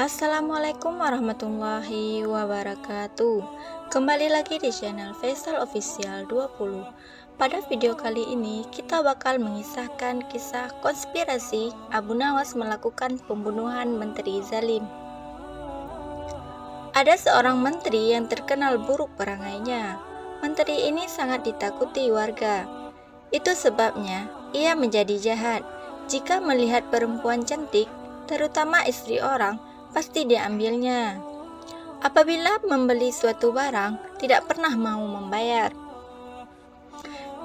Assalamualaikum warahmatullahi wabarakatuh. Kembali lagi di channel Faisal Official 20. Pada video kali ini kita bakal mengisahkan kisah konspirasi Abu Nawas melakukan pembunuhan menteri zalim. Ada seorang menteri yang terkenal buruk perangainya. Menteri ini sangat ditakuti warga. Itu sebabnya ia menjadi jahat. Jika melihat perempuan cantik, terutama istri orang, pasti diambilnya. Apabila membeli suatu barang, tidak pernah mau membayar.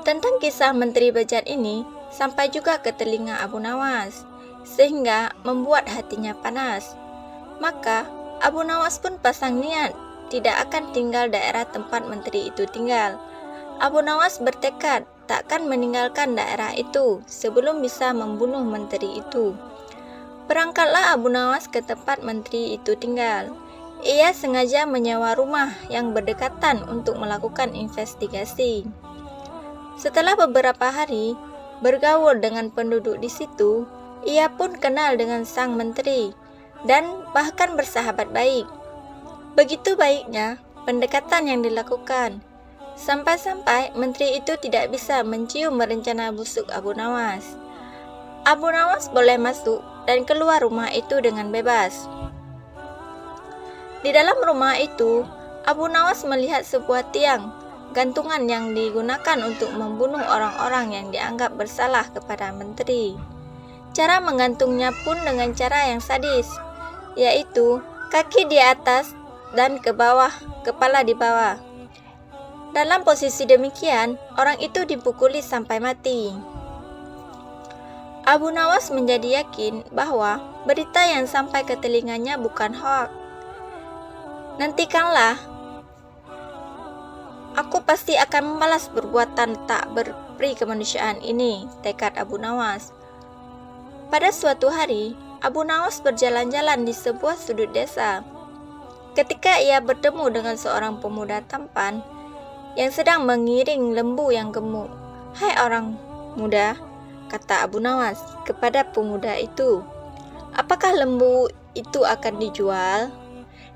Tentang kisah menteri bejat ini sampai juga ke telinga Abu Nawas, sehingga membuat hatinya panas. Maka Abu Nawas pun pasang niat tidak akan tinggal daerah tempat menteri itu tinggal. Abu Nawas bertekad takkan meninggalkan daerah itu sebelum bisa membunuh menteri itu. Berangkatlah Abu Nawas ke tempat menteri itu tinggal. Ia sengaja menyewa rumah yang berdekatan untuk melakukan investigasi. Setelah beberapa hari bergaul dengan penduduk di situ, ia pun kenal dengan sang menteri dan bahkan bersahabat baik. Begitu baiknya pendekatan yang dilakukan, sampai-sampai menteri itu tidak bisa mencium rencana busuk Abu Nawas. Abu Nawas boleh masuk dan keluar rumah itu dengan bebas. Di dalam rumah itu, Abu Nawas melihat sebuah tiang gantungan yang digunakan untuk membunuh orang-orang yang dianggap bersalah kepada menteri. Cara menggantungnya pun dengan cara yang sadis, yaitu kaki di atas dan ke bawah, kepala di bawah. Dalam posisi demikian, orang itu dipukuli sampai mati. Abu Nawas menjadi yakin bahwa berita yang sampai ke telinganya bukan hoaks. Nantikanlah, aku pasti akan membalas perbuatan tak berperi kemanusiaan ini, tekad Abu Nawas. Pada suatu hari, Abu Nawas berjalan-jalan di sebuah sudut desa. Ketika ia bertemu dengan seorang pemuda tampan yang sedang mengiring lembu yang gemuk. "Hai orang muda," kata Abu Nawas kepada pemuda itu, "apakah lembu itu akan dijual?"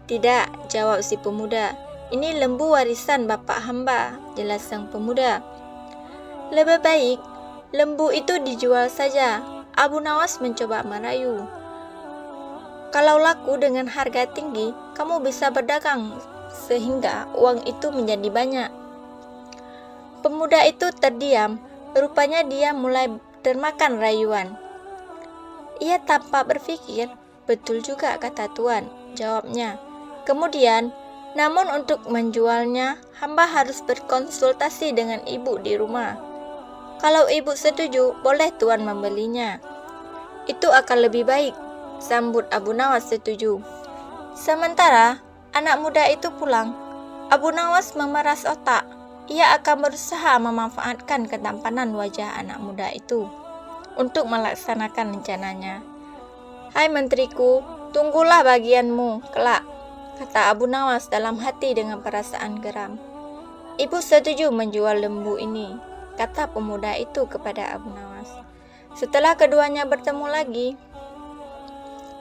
"Tidak," jawab si pemuda. "Ini lembu warisan bapak hamba," jelas sang pemuda. "Lebih baik lembu itu dijual saja." Abu Nawas mencoba merayu. "Kalau laku dengan harga tinggi, kamu bisa berdagang sehingga uang itu menjadi banyak." Pemuda itu terdiam. Rupanya dia mulai termakan rayuan. Ia tanpa berpikir, "Betul juga kata tuan," jawabnya. Kemudian, "Namun untuk menjualnya, hamba harus berkonsultasi dengan ibu di rumah. Kalau ibu setuju, boleh tuan membelinya." "Itu akan lebih baik," sambut Abu Nawas setuju. Sementara anak muda itu pulang, Abu Nawas memeras otak. Ia akan berusaha memanfaatkan ketampanan wajah anak muda itu untuk melaksanakan rencananya. "Hai menteriku, tunggulah bagianmu kelak," kata Abu Nawas dalam hati dengan perasaan geram. "Ibu setuju menjual lembu ini," kata pemuda itu kepada Abu Nawas. Setelah keduanya bertemu lagi,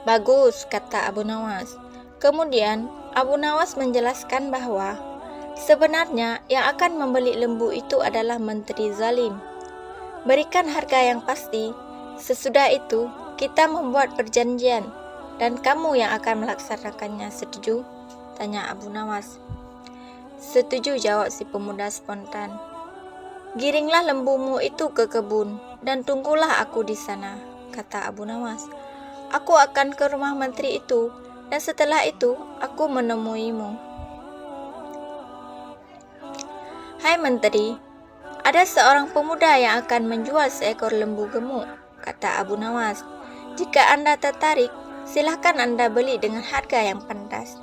"Bagus," kata Abu Nawas. Kemudian Abu Nawas menjelaskan bahwa sebenarnya yang akan membeli lembu itu adalah menteri zalim. "Berikan harga yang pasti. Sesudah itu kita membuat perjanjian dan kamu yang akan melaksanakannya. Setuju?" tanya Abu Nawas. "Setuju," jawab si pemuda spontan. "Giringlah lembumu itu ke kebun dan tunggulah aku di sana," kata Abu Nawas. "Aku akan ke rumah menteri itu dan setelah itu aku menemuimu." "Hai menteri, ada seorang pemuda yang akan menjual seekor lembu gemuk," kata Abu Nawas. "Jika Anda tertarik, silahkan Anda beli dengan harga yang pantas.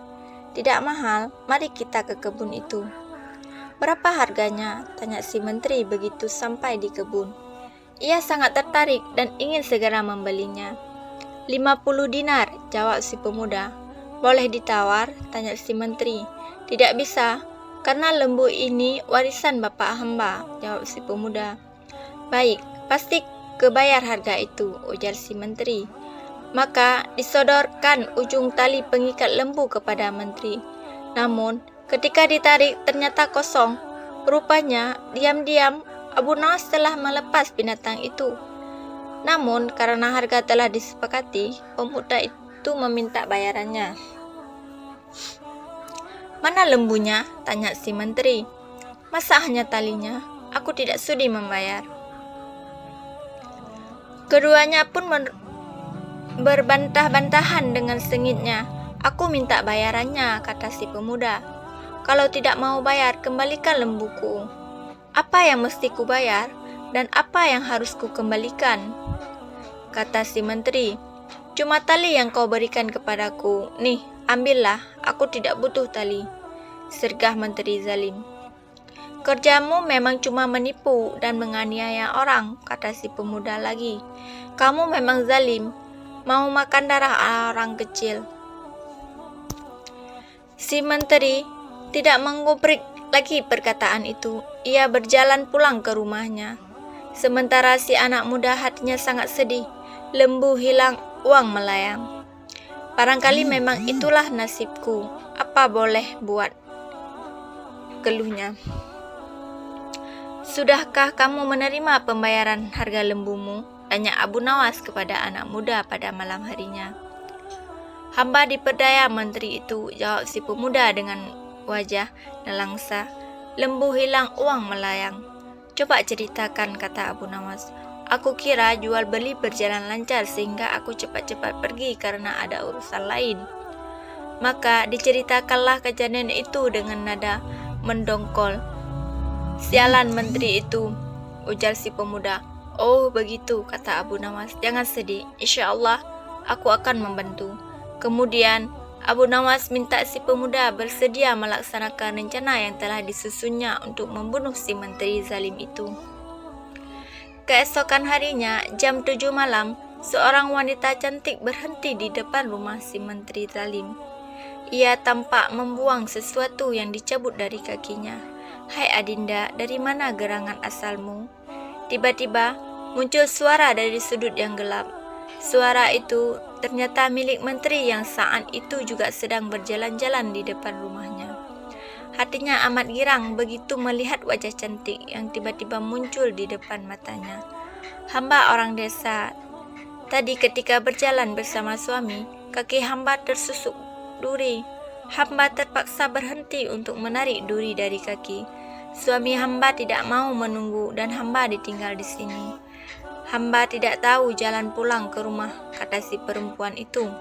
Tidak mahal, mari kita ke kebun itu." "Berapa harganya?" tanya si menteri begitu sampai di kebun. Ia sangat tertarik dan ingin segera membelinya. 50 dinar, jawab si pemuda. "Boleh ditawar?" tanya si menteri. "Tidak bisa, karena lembu ini warisan bapak hamba," jawab si pemuda. "Baik, pasti kebayar harga itu," ujar si menteri. Maka disodorkan ujung tali pengikat lembu kepada menteri. Namun, ketika ditarik ternyata kosong. Rupanya, diam-diam Abu Nawas telah melepas binatang itu. Namun, karena harga telah disepakati, pemuda itu meminta bayarannya. "Mana lembunya?" tanya si menteri. "Masa hanya talinya? Aku tidak sudi membayar." Keduanya pun berbantah-bantahan dengan sengitnya. "Aku minta bayarannya," kata si pemuda. "Kalau tidak mau bayar, kembalikan lembuku." "Apa yang mesti ku bayar? Dan apa yang harus ku kembalikan?" kata si menteri. "Cuma tali yang kau berikan kepadaku. Nih, ambillah, aku tidak butuh tali," sergah menteri zalim. "Kerjamu memang cuma menipu dan menganiaya orang," kata si pemuda lagi. "Kamu memang zalim, mau makan darah orang kecil." Si menteri tidak menggubrik lagi perkataan itu. Ia berjalan pulang ke rumahnya. Sementara si anak muda hatinya sangat sedih. Lembu hilang, uang melayang. "Barangkali memang itulah nasibku. Apa boleh buat?" keluhnya. "Sudahkah kamu menerima pembayaran harga lembumu?" tanya Abu Nawas kepada anak muda pada malam harinya. "Hamba diperdaya menteri itu," jawab si pemuda dengan wajah nelangsa. "Lembu hilang, uang melayang." "Coba ceritakan," kata Abu Nawas. "Aku kira jual beli berjalan lancar sehingga aku cepat-cepat pergi karena ada urusan lain." Maka diceritakanlah kejadian itu dengan nada mendongkol. "Sialan menteri itu," ujar si pemuda. "Oh begitu," kata Abu Nawas. "Jangan sedih, insya Allah aku akan membantu." Kemudian Abu Nawas minta si pemuda bersedia melaksanakan rencana yang telah disusunnya untuk membunuh si menteri zalim itu. Keesokan harinya, jam 7 malam, seorang wanita cantik berhenti di depan rumah si menteri zalim. Ia tampak membuang sesuatu yang dicabut dari kakinya. "Hai Adinda, dari mana gerangan asalmu?" Tiba-tiba muncul suara dari sudut yang gelap. Suara itu ternyata milik menteri yang saat itu juga sedang berjalan-jalan di depan rumahnya. Hatinya amat girang begitu melihat wajah cantik yang tiba-tiba muncul di depan matanya. "Hamba orang desa. Tadi ketika berjalan bersama suami, kaki hamba tersusuk duri. Hamba terpaksa berhenti untuk menarik duri dari kaki. Suami hamba tidak mau menunggu dan hamba ditinggal di sini. Hamba tidak tahu jalan pulang ke rumah," kata si perempuan itu.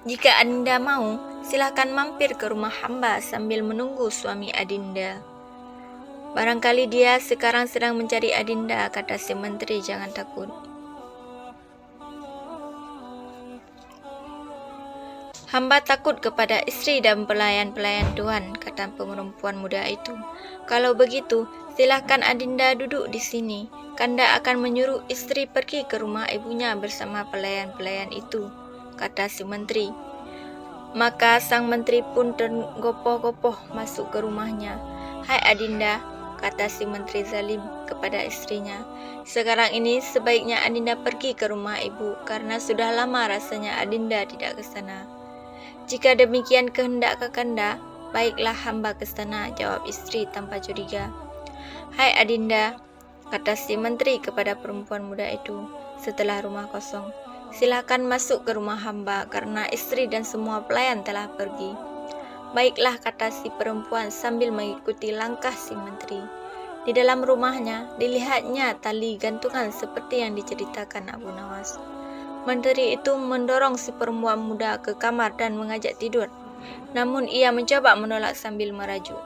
"Jika Adinda mau, silakan mampir ke rumah hamba sambil menunggu suami Adinda. Barangkali dia sekarang sedang mencari Adinda," kata si menteri. "Jangan takut." "Hamba takut kepada istri dan pelayan-pelayan Tuhan," kata perempuan muda itu. "Kalau begitu, silahkan Adinda duduk di sini. Kanda akan menyuruh istri pergi ke rumah ibunya bersama pelayan-pelayan itu," kata si menteri. Maka sang menteri pun tergopoh-gopoh masuk ke rumahnya. "Hai Adinda," kata si menteri zalim kepada istrinya. "Sekarang ini sebaiknya Adinda pergi ke rumah ibu, karena sudah lama rasanya Adinda tidak ke sana." "Jika demikian kehendak Kakanda, baiklah hamba ke sana," jawab istri tanpa curiga. "Hai Adinda," kata si menteri kepada perempuan muda itu setelah rumah kosong, "silakan masuk ke rumah hamba karena istri dan semua pelayan telah pergi." "Baiklah," kata si perempuan sambil mengikuti langkah si menteri. Di dalam rumahnya dilihatnya tali gantungan seperti yang diceritakan Abu Nawas. Menteri itu mendorong si perempuan muda ke kamar dan mengajak tidur. Namun ia mencoba menolak sambil merajuk.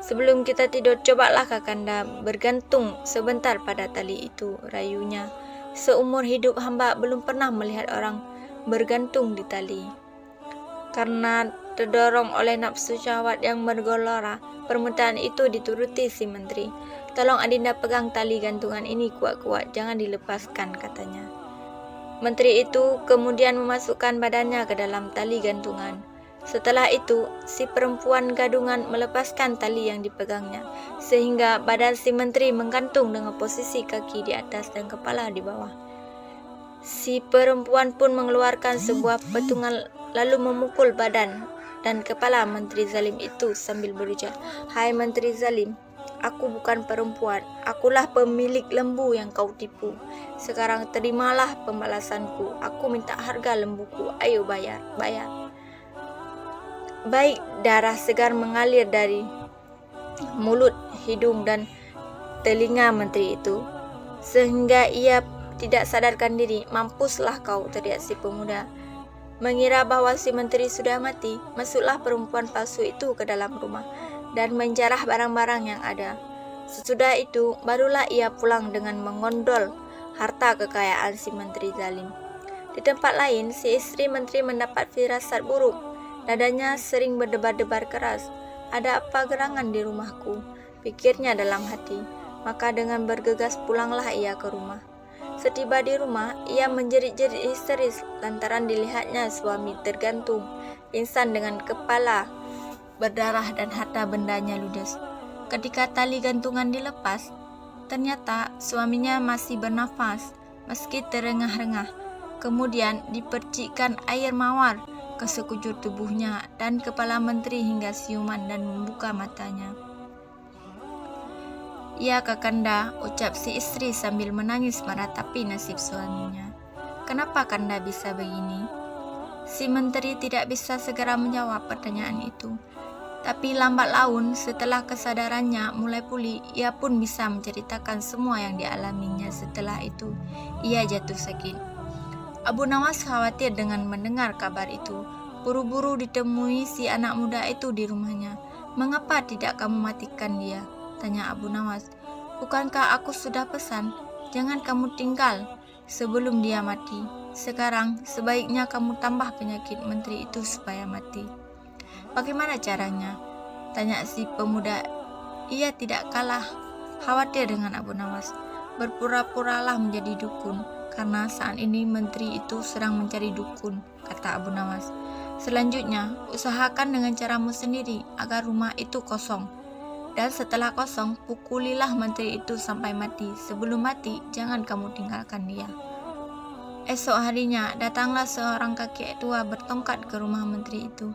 "Sebelum kita tidur, cobalah Kakanda bergantung sebentar pada tali itu," rayunya. "Seumur hidup hamba belum pernah melihat orang bergantung di tali." Karena terdorong oleh nafsu syahwat yang bergelora, permintaan itu dituruti si menteri. "Tolong Adinda pegang tali gantungan ini kuat-kuat, jangan dilepaskan," katanya. Menteri itu kemudian memasukkan badannya ke dalam tali gantungan. Setelah itu, si perempuan gadungan melepaskan tali yang dipegangnya, sehingga badan si menteri menggantung dengan posisi kaki di atas dan kepala di bawah. Si perempuan pun mengeluarkan sebuah petungan lalu memukul badan dan kepala Menteri Zalim itu sambil berujar, "Hai Menteri Zalim, aku bukan perempuan, akulah pemilik lembu yang kau tipu. Sekarang terimalah pembalasanku, aku minta harga lembuku, ayo bayar, bayar." Baik, darah segar mengalir dari mulut, hidung, dan telinga menteri itu, sehingga ia tidak sadarkan diri. "Mampuslah kau," teriak si pemuda. Mengira bahwa si menteri sudah mati, masuklah perempuan palsu itu ke dalam rumah dan menjarah barang-barang yang ada. Sesudah itu, barulah ia pulang dengan mengondol harta kekayaan si menteri zalim. Di tempat lain, si istri menteri mendapat firasat buruk. Dadanya sering berdebar-debar keras. "Ada apa gerangan di rumahku?" pikirnya dalam hati. Maka dengan bergegas pulanglah ia ke rumah. Setiba di rumah, ia menjerit-jerit histeris lantaran dilihatnya suami tergantung, pingsan dengan kepala berdarah dan harta bendanya ludes. Ketika tali gantungan dilepas, ternyata suaminya masih bernafas meski terengah-rengah. Kemudian dipercikkan air mawar ke sekujur tubuhnya dan kepala menteri hingga siuman dan membuka matanya. "Ya Kakanda," ucap si istri sambil menangis meratapi nasib suaminya. "Kenapa Kanda bisa begini?" Si menteri tidak bisa segera menjawab pertanyaan itu. Tapi lambat laun setelah kesadarannya mulai pulih, ia pun bisa menceritakan semua yang dialaminya. Setelah itu, ia jatuh sakit. Abu Nawas khawatir dengan mendengar kabar itu. Buru-buru ditemui si anak muda itu di rumahnya. "Mengapa tidak kamu matikan dia?" tanya Abu Nawas. "Bukankah aku sudah pesan, jangan kamu tinggal sebelum dia mati? Sekarang sebaiknya kamu tambah penyakit menteri itu supaya mati." "Bagaimana caranya?" tanya si pemuda. Ia tidak kalah khawatir dengan Abu Nawas. "Berpura-puralah menjadi dukun, karena saat ini menteri itu sedang mencari dukun," kata Abu Nawas. "Selanjutnya, usahakan dengan caramu sendiri agar rumah itu kosong. Dan setelah kosong, pukulilah menteri itu sampai mati. Sebelum mati, jangan kamu tinggalkan dia." Esok harinya, datanglah seorang kakek tua bertongkat ke rumah menteri itu.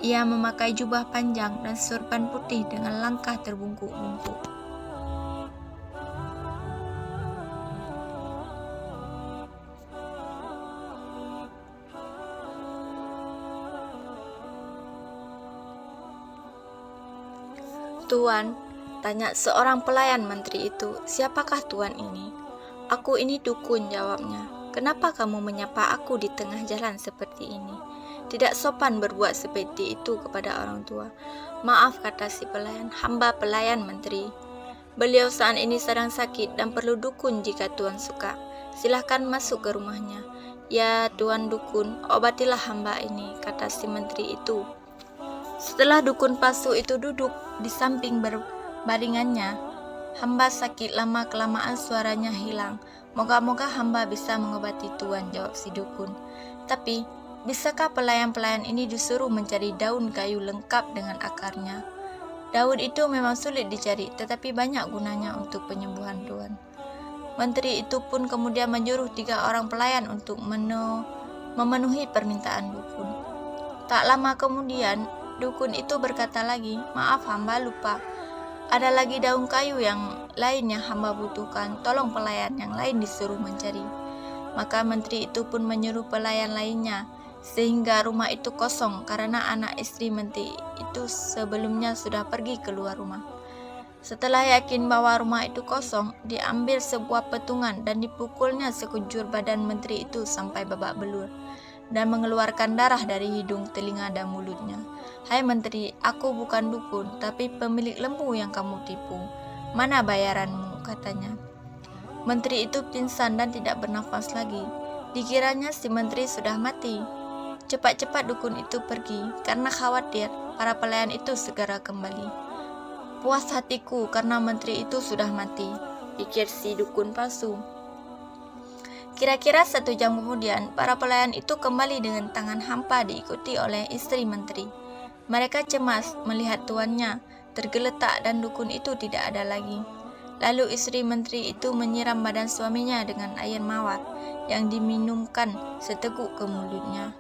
Ia memakai jubah panjang dan sorban putih dengan langkah terbungkuk-bungkuk. "Tuan," tanya seorang pelayan menteri itu, "siapakah tuan ini?" "Aku ini dukun," jawabnya. "Kenapa kamu menyapa aku di tengah jalan seperti ini? Tidak sopan berbuat seperti itu kepada orang tua." "Maaf," kata si pelayan, "hamba pelayan menteri. Beliau saat ini sedang sakit dan perlu dukun jika tuan suka. Silahkan masuk ke rumahnya." "Ya tuan dukun, obatilah hamba ini," kata si menteri itu. Setelah dukun palsu itu duduk di samping berbaringannya, "Hamba sakit, lama-kelamaan suaranya hilang. Moga-moga hamba bisa mengobati tuan," jawab si dukun. "Tapi, bisakah pelayan-pelayan ini disuruh mencari daun kayu lengkap dengan akarnya?" "Daun itu memang sulit dicari, tetapi banyak gunanya untuk penyembuhan tuan." Menteri itu pun kemudian menyuruh 3 orang pelayan untuk memenuhi permintaan dukun. Tak lama kemudian, dukun itu berkata lagi, "Maaf, hamba lupa. Ada lagi daun kayu yang lain yang hamba butuhkan. Tolong pelayan yang lain disuruh mencari." Maka menteri itu pun menyuruh pelayan lainnya, sehingga rumah itu kosong karena anak istri menteri itu sebelumnya sudah pergi keluar rumah. Setelah yakin bahwa rumah itu kosong, diambil sebuah petungan dan dipukulnya sekujur badan menteri itu sampai babak belur dan mengeluarkan darah dari hidung, telinga, dan mulutnya. "Hai menteri, aku bukan dukun, tapi pemilik lembu yang kamu tipu. Mana bayaranmu?" katanya. Menteri itu pingsan dan tidak bernafas lagi. Dikiranya si menteri sudah mati. Cepat-cepat dukun itu pergi, karena khawatir para pelayan itu segera kembali. "Puas hatiku karena menteri itu sudah mati," pikir si dukun palsu. Kira-kira 1 jam kemudian, para pelayan itu kembali dengan tangan hampa diikuti oleh istri menteri. Mereka cemas melihat tuannya tergeletak dan dukun itu tidak ada lagi. Lalu istri menteri itu menyiram badan suaminya dengan air mawar yang diminumkan seteguk ke mulutnya.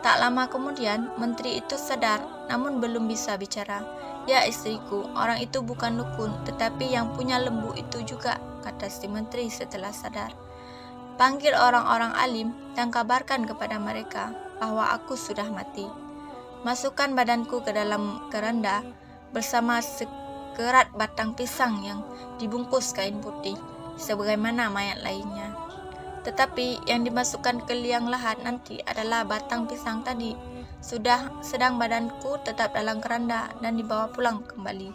Tak lama kemudian, menteri itu sadar, namun belum bisa bicara. "Ya istriku, orang itu bukan dukun, tetapi yang punya lembu itu juga," kata si menteri setelah sadar. "Panggil orang-orang alim dan kabarkan kepada mereka bahwa aku sudah mati. Masukkan badanku ke dalam keranda bersama sekerat batang pisang yang dibungkus kain putih, sebagaimana mayat lainnya. Tetapi yang dimasukkan ke liang lahat nanti adalah batang pisang tadi. Sedang badanku tetap dalam keranda dan dibawa pulang kembali.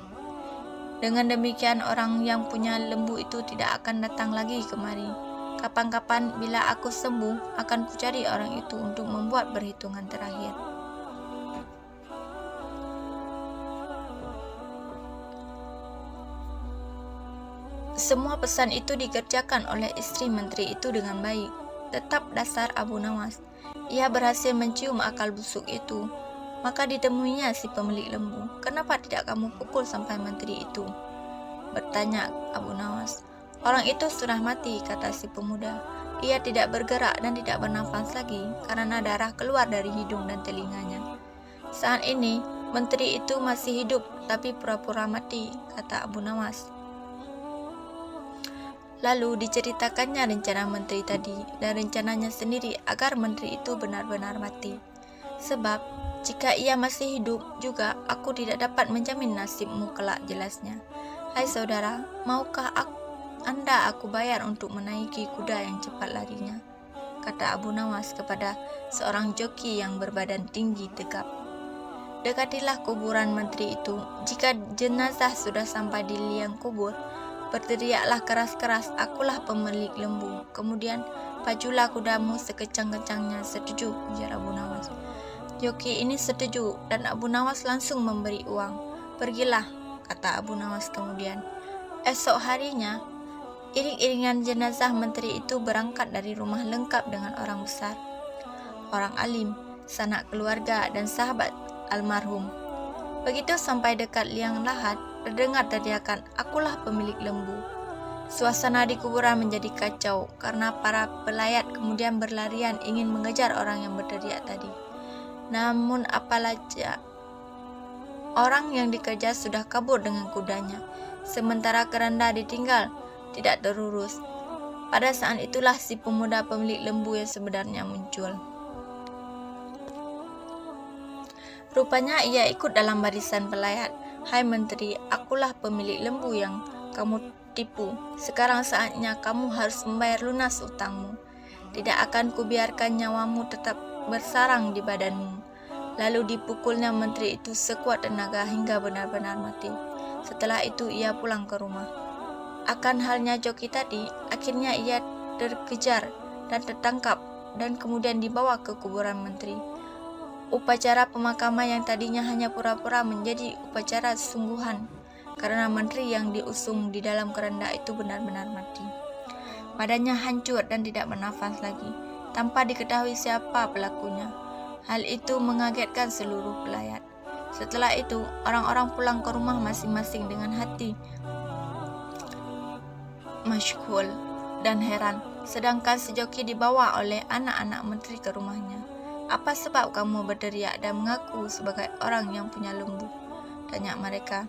Dengan demikian orang yang punya lembu itu tidak akan datang lagi kemari. Kapan-kapan bila aku sembuh, akan kucari orang itu untuk membuat perhitungan terakhir." Semua pesan itu dikerjakan oleh istri menteri itu dengan baik. Tetap dasar Abu Nawas. Ia berhasil mencium akal busuk itu. Maka ditemuinya si pemilik lembu. "Kenapa tidak kamu pukul sampai menteri itu?" bertanya Abu Nawas. "Orang itu sudah mati," kata si pemuda. "Ia tidak bergerak dan tidak bernafas lagi karena darah keluar dari hidung dan telinganya. Saat ini menteri itu masih hidup tapi pura-pura mati," kata Abu Nawas. Lalu diceritakannya rencana menteri tadi dan rencananya sendiri agar menteri itu benar-benar mati. "Sebab jika ia masih hidup juga, aku tidak dapat menjamin nasibmu kelak," jelasnya. "Hai saudara, maukah Anda aku bayar untuk menaiki kuda yang cepat larinya?" kata Abu Nawas kepada seorang joki yang berbadan tinggi tegap. Dekatilah kuburan menteri itu. Jika jenazah sudah sampai di liang kubur, berteriaklah keras-keras, "Akulah pemilik lembu." Kemudian, "Pajulah kudamu sekecang-kecangnya." "Setuju," ujar Abu Nawas. Joki ini setuju dan Abu Nawas langsung memberi uang. "Pergilah," kata Abu Nawas kemudian. Esok harinya, iring-iringan jenazah menteri itu berangkat dari rumah lengkap dengan orang besar, orang alim, sanak keluarga, dan sahabat almarhum. Begitu sampai dekat liang lahat, terdengar teriakan, "Akulah pemilik lembu." Suasana di kuburan menjadi kacau karena para pelayat kemudian berlarian ingin mengejar orang yang berteriak tadi. Namun apalagi orang yang dikejar sudah kabur dengan kudanya, sementara keranda ditinggal tidak terurus. Pada saat itulah si pemuda pemilik lembu yang sebenarnya muncul. Rupanya ia ikut dalam barisan pelayat. "Hai menteri, akulah pemilik lembu yang kamu tipu. Sekarang saatnya kamu harus membayar lunas utangmu. Tidak akan kubiarkan nyawamu tetap bersarang di badanmu." Lalu dipukulnya menteri itu sekuat tenaga hingga benar-benar mati. Setelah itu ia pulang ke rumah. Akan halnya joki tadi, akhirnya ia terkejar dan tertangkap dan kemudian dibawa ke kuburan menteri. Upacara pemakaman yang tadinya hanya pura-pura menjadi upacara sungguhan karena menteri yang diusung di dalam keranda itu benar-benar mati. Badannya hancur dan tidak bernafas lagi, tanpa diketahui siapa pelakunya. Hal itu mengagetkan seluruh pelayat. Setelah itu, orang-orang pulang ke rumah masing-masing dengan hati masyghul dan heran, sedangkan si joki dibawa oleh anak-anak menteri ke rumahnya. "Apa sebab kamu berteriak dan mengaku sebagai orang yang punya lembu?" tanya mereka.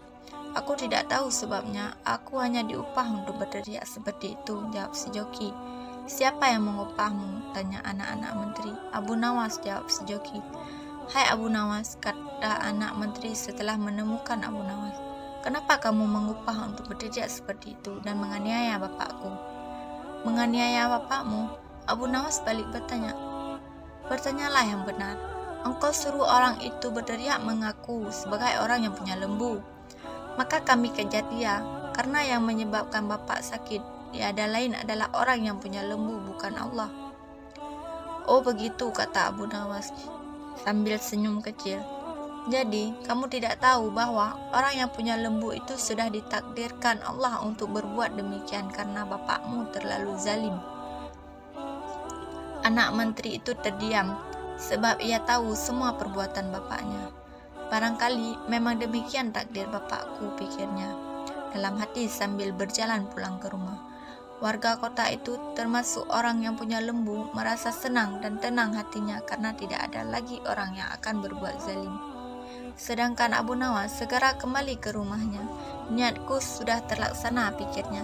"Aku tidak tahu sebabnya, aku hanya diupah untuk berteriak seperti itu," jawab si joki. "Siapa yang mengupahmu?" tanya anak-anak menteri. "Abu Nawas," jawab si joki. "Hai Abu Nawas," kata anak menteri setelah menemukan Abu Nawas, "kenapa kamu mengupah untuk berteriak seperti itu dan menganiaya bapakku?" "Menganiaya bapakmu?" Abu Nawas balik bertanya. "Bertanyalah yang benar. Engkau suruh orang itu berteriak mengaku sebagai orang yang punya lembu. Maka kami kejar dia, karena yang menyebabkan bapak sakit tiada lain adalah orang yang punya lembu, bukan Allah." "Oh begitu," kata Abu Nawas sambil senyum kecil. "Jadi kamu tidak tahu bahwa orang yang punya lembu itu sudah ditakdirkan Allah untuk berbuat demikian karena bapakmu terlalu zalim." Anak menteri itu terdiam, sebab ia tahu semua perbuatan bapaknya. Barangkali memang demikian takdir bapakku, pikirnya. dalam hati sambil berjalan pulang ke rumah. Warga kota itu, termasuk orang yang punya lembu, merasa senang dan tenang hatinya karena tidak ada lagi orang yang akan berbuat zalim. Sedangkan Abu Nawas segera kembali ke rumahnya. Niatku sudah terlaksana, pikirnya.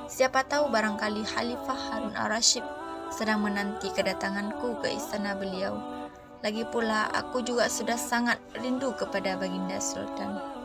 Siapa tahu barangkali Khalifah Harun al-Rasyid sedang menanti kedatanganku ke istana beliau. Lagi pula, aku juga sudah sangat rindu kepada Baginda Sultan.